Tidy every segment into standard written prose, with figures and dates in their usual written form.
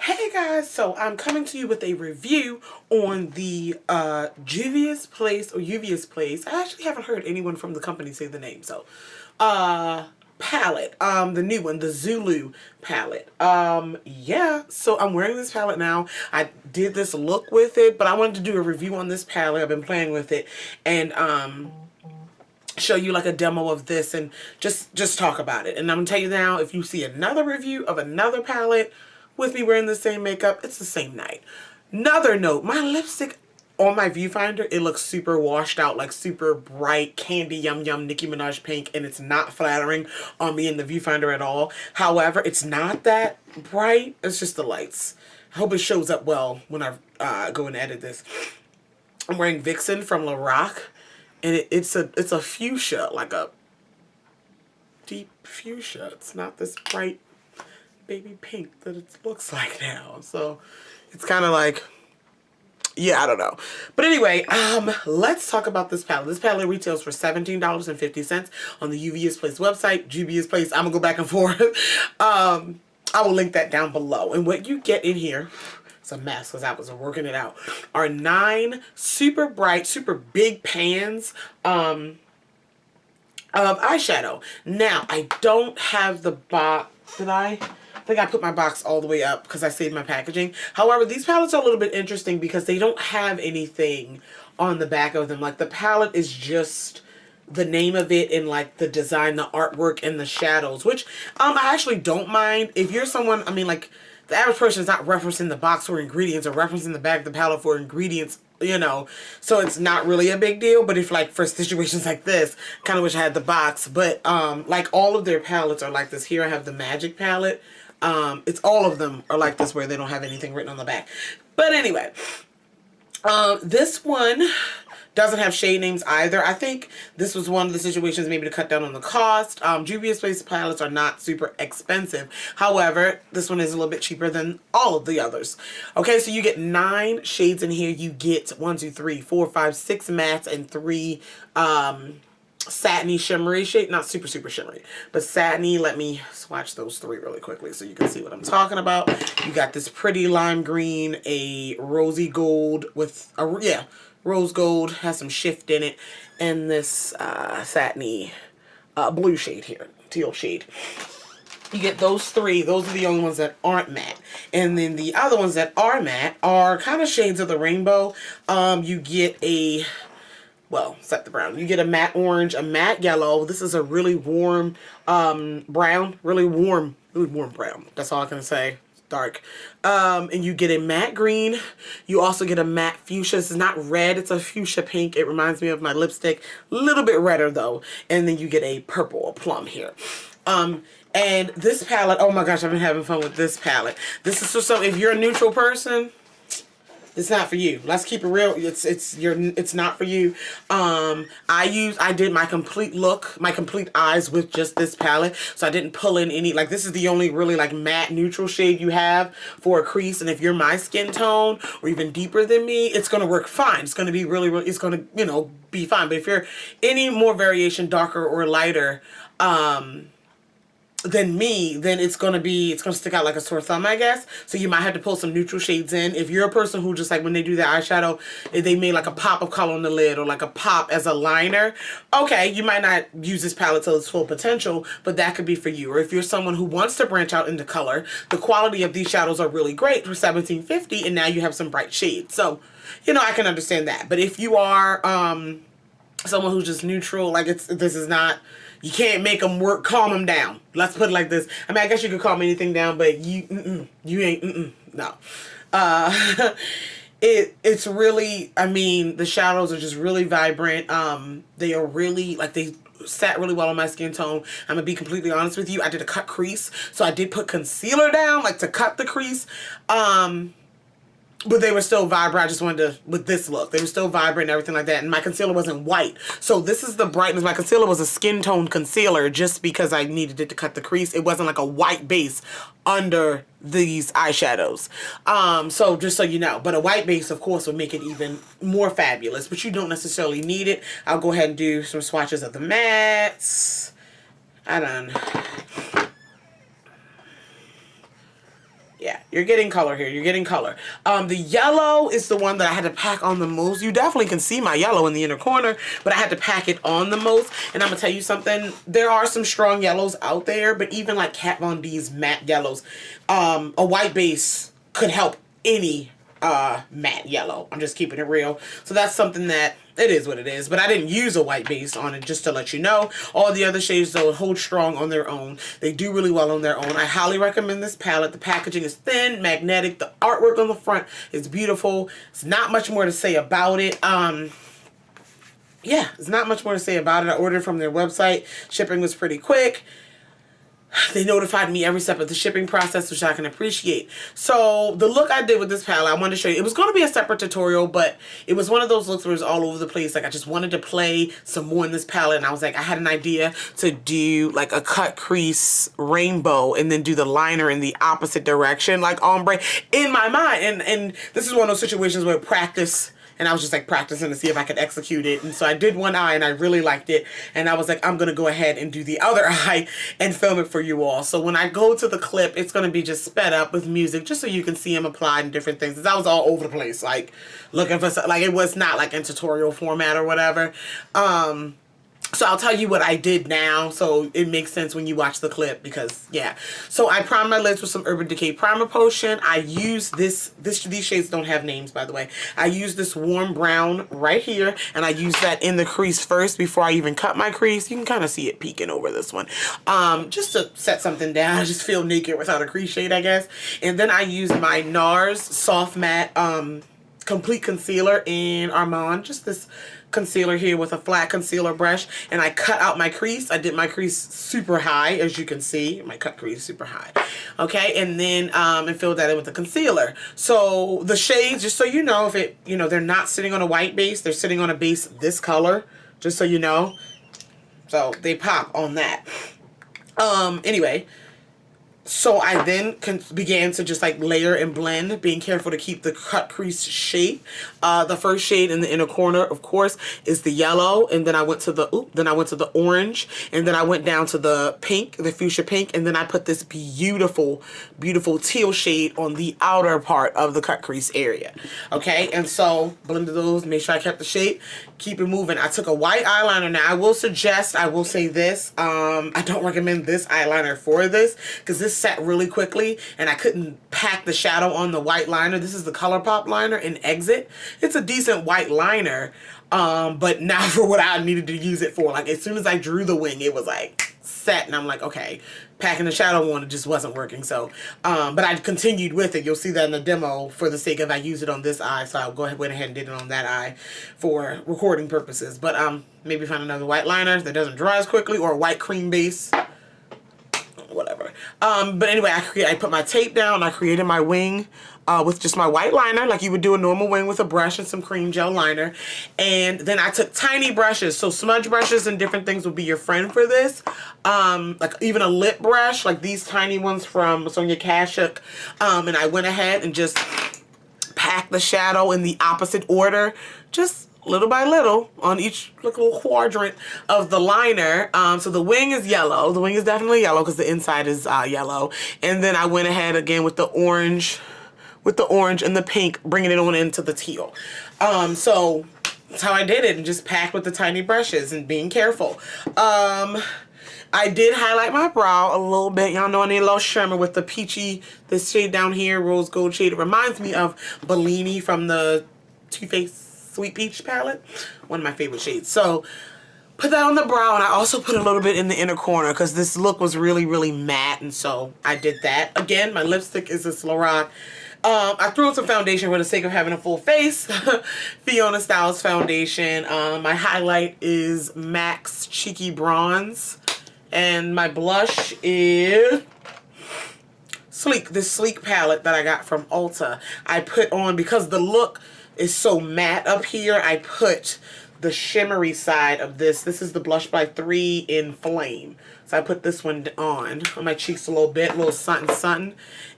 Hey guys, so I'm coming to you with a review on the Juvia's Place or Juvia's Place. I actually haven't heard anyone from the company say the name, so palette, the new one, the Zulu palette. Yeah, so I'm wearing this palette now. I did this look with it, but I wanted to do a review on this palette. I've been playing with it and show you like a demo of this and just talk about it. And I'm gonna tell you now, if you see another review of another palette with me wearing the same makeup, it's the same night. Another note, my lipstick on my viewfinder, it looks super washed out, like super bright candy yum yum Nicki Minaj pink, and it's not flattering on me in the viewfinder at all. However, it's not that bright, it's just the lights. I hope it shows up well when I go and edit this. I'm wearing Vixen from Lorac, and it's a fuchsia, like a deep fuchsia. It's not this bright baby pink that it looks like now. So it's kind of like, yeah, I don't know. But anyway, let's talk about this palette. This palette retails for $17.50 on the Juvia's Place website. Juvia's Place, I'm gonna go back and forth. I will link that down below. And what you get in here, it's a mess because I was working it out, are 9 super bright, super big pans of eyeshadow. Now, I don't have the box. Did I think I put my box all the way up because I saved my packaging. However, these palettes are a little bit interesting because they don't have anything on the back of them. Like, the palette is just the name of it and like the design, the artwork, and the shadows, which I actually don't mind. If you're someone, I mean, like, the average person is not referencing the box for ingredients or referencing the back of the palette for ingredients, you know, so it's not really a big deal. But if, like, for situations like this, kind of wish I had the box. But like, all of their palettes are like this. Here I have the Magic palette. It's all of them are like this where they don't have anything written on the back. But anyway, this one doesn't have shade names either. I think this was one of the situations maybe to cut down on the cost. Juvia's Place palettes are not super expensive. However, this one is a little bit cheaper than all of the others. Okay, so you get 9 shades in here. You get 1, 2, 3, 4, 5, 6 mattes and 3 satiny shimmery shade. Not super shimmery, but satiny. Let me swatch those 3 really quickly so you can see what I'm talking about. You got this pretty lime green, a rosy gold with a, yeah, rose gold, has some shift in it, and this satiny blue shade here, teal shade. You get those 3. Those are the only ones that aren't matte. And then the other ones that are matte are kind of shades of the rainbow. You get a, well, set the brown. You get a matte orange, a matte yellow. This is a really warm brown, really warm brown. That's all I can say. It's dark. And you get a matte green. You also get a matte fuchsia. This is not red. It's a fuchsia pink. It reminds me of my lipstick. A little bit redder though. And then you get a purple, a plum here. And this palette, oh my gosh, I've been having fun with this palette. This is so if you're a neutral person, it's not for you. Let's keep it real. It's not for you. I did my complete look, my complete eyes with just this palette. So I didn't pull in any, like, this is the only really like matte neutral shade you have for a crease. And if you're my skin tone or even deeper than me, it's going to work fine. It's going to be really, it's going to, you know, be fine. But if you're any more variation, darker or lighter, than me, then it's gonna stick out like a sore thumb, I guess. So you might have to pull some neutral shades in. If you're a person who just, like, when they do their eyeshadow, if they made like a pop of color on the lid or like a pop as a liner, okay, you might not use this palette to its full potential, but that could be for you. Or if you're someone who wants to branch out into color, the quality of these shadows are really great for $17.50, and now you have some bright shades. So, you know, I can understand that. But if you are someone who's just neutral, like, this is not, you can't make them work, calm them down. Let's put it like this. I mean, I guess you could calm anything down, but you ain't, no. It's really, I mean, the shadows are just really vibrant. They are really, like, they sat really well on my skin tone. I'm gonna be completely honest with you. I did a cut crease, so I did put concealer down, like, to cut the crease. But they were still vibrant. I just wanted to, with this look, they were still vibrant and everything like that. And my concealer wasn't white. So this is the brightness. My concealer was a skin tone concealer just because I needed it to cut the crease. It wasn't like a white base under these eyeshadows. So just so you know. But a white base, of course, would make it even more fabulous. But you don't necessarily need it. I'll go ahead and do some swatches of the mattes. Yeah. You're getting color here. You're getting color. The yellow is the one that I had to pack on the most. You definitely can see my yellow in the inner corner, but I had to pack it on the most. And I'm going to tell you something. There are some strong yellows out there, but even like Kat Von D's matte yellows, a white base could help any matte yellow. I'm just keeping it real. So that's something that it is what it is, but I didn't use a white base on it, just to let you know. All the other shades though hold strong on their own. They do really well on their own. I highly recommend this palette. The packaging is thin, magnetic. The artwork on the front is beautiful. It's not much more to say about it. Yeah, there's not much more to say about it. I ordered from their website. Shipping was pretty quick. They notified me every step of the shipping process, which I can appreciate. So the look I did with this palette, I wanted to show you. It was going to be a separate tutorial, but it was one of those looks where it was all over the place. Like I just wanted to play some more in this palette, and I was like, I had an idea to do like a cut crease rainbow and then do the liner in the opposite direction, like ombre, in my mind. And this is one of those situations where practice. And I was just like practicing to see if I could execute it. And so I did one eye and I really liked it. And I was like, I'm going to go ahead and do the other eye and film it for you all. So when I go to the clip, it's going to be just sped up with music just so you can see them applied and different things. Because I was all over the place, like looking for, like it was not like in tutorial format or whatever. So I'll tell you what I did now, so it makes sense when you watch the clip, because yeah. So I primed my lids with some Urban Decay Primer Potion. I use these shades don't have names, by the way. I use this warm brown right here, and I use that in the crease first before I even cut my crease. You can kind of see it peeking over this one. Just to set something down. I just feel naked without a crease shade, I guess. And then I use my NARS Soft Matte Complete Concealer in Armand. Just this concealer here with a flat concealer brush, and I cut out my crease. I did my crease super high, as you can see. My cut crease super high. Okay, and then and filled that in with the concealer. So the shades, just so you know, if it, you know, they're not sitting on a white base, they're sitting on a base this color, just so you know. So they pop on that. Anyway, so I then began to just like layer and blend, being careful to keep the cut crease shape. The first shade in the inner corner, of course, is the yellow, and then I went to the orange, and then I went down to the pink, the fuchsia pink, and then I put this beautiful, beautiful teal shade on the outer part of the cut crease area. Okay, and so blended those, made sure I kept the shape, keep it moving. I took a white eyeliner. Now I will say this, I don't recommend this eyeliner for this, because this set really quickly and I couldn't pack the shadow on the white liner. This is the ColourPop liner in Exit. It's a decent white liner, but not for what I needed to use it for. Like as soon as I drew the wing, it was like set, and I'm like, okay, packing the shadow on, it just wasn't working. So but I continued with it. You'll see that in the demo for the sake of I used it on this eye, so I'll went ahead and did it on that eye for recording purposes. But maybe find another white liner that doesn't dry as quickly, or a white cream base, whatever. But anyway, I put my tape down. I created my wing with just my white liner, like you would do a normal wing with a brush and some cream gel liner. And then I took tiny brushes. So smudge brushes and different things will be your friend for this. Like even a lip brush, like these tiny ones from Sonia Kashuk. And I went ahead and just packed the shadow in the opposite order, just little by little on each little quadrant of the liner. So the wing is yellow. The wing is definitely yellow because the inside is yellow. And then I went ahead again with the orange, and the pink, bringing it on into the teal. So that's how I did it, and just packed with the tiny brushes and being careful. I did highlight my brow a little bit. Y'all know I need a little shimmer with the peachy, this shade down here, rose gold shade. It reminds me of Bellini from the Too Faced Sweet Peach palette, one of my favorite shades. So put that on the brow, and I also put a little bit in the inner corner because this look was really, really matte, and so I did that. Again, my lipstick is this Lorac. I threw in some foundation for the sake of having a full face. Fiona Styles foundation. My highlight is MAC's Cheeky Bronze, and my blush is Sleek, this Sleek palette that I got from Ulta. I put on, because the look is so matte up here, I put the shimmery side of this. This is the Blush by 3 in Flame. So I put this one on my cheeks a little bit, a little something,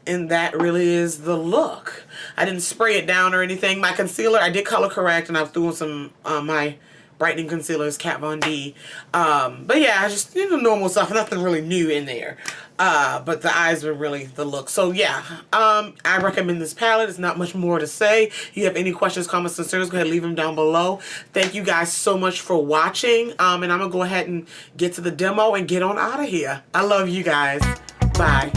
and that really is the look. I didn't spray it down or anything. My concealer, I did color correct, and I threw in some my brightening concealers, Kat Von D. But yeah, just, you know, normal stuff, nothing really new in there. But the eyes were really the look. So yeah, I recommend this palette. There's not much more to say. If you have any questions, comments, concerns, go ahead and leave them down below. Thank you guys so much for watching. And I'm gonna go ahead and get to the demo and get on out of here. I love you guys. Bye.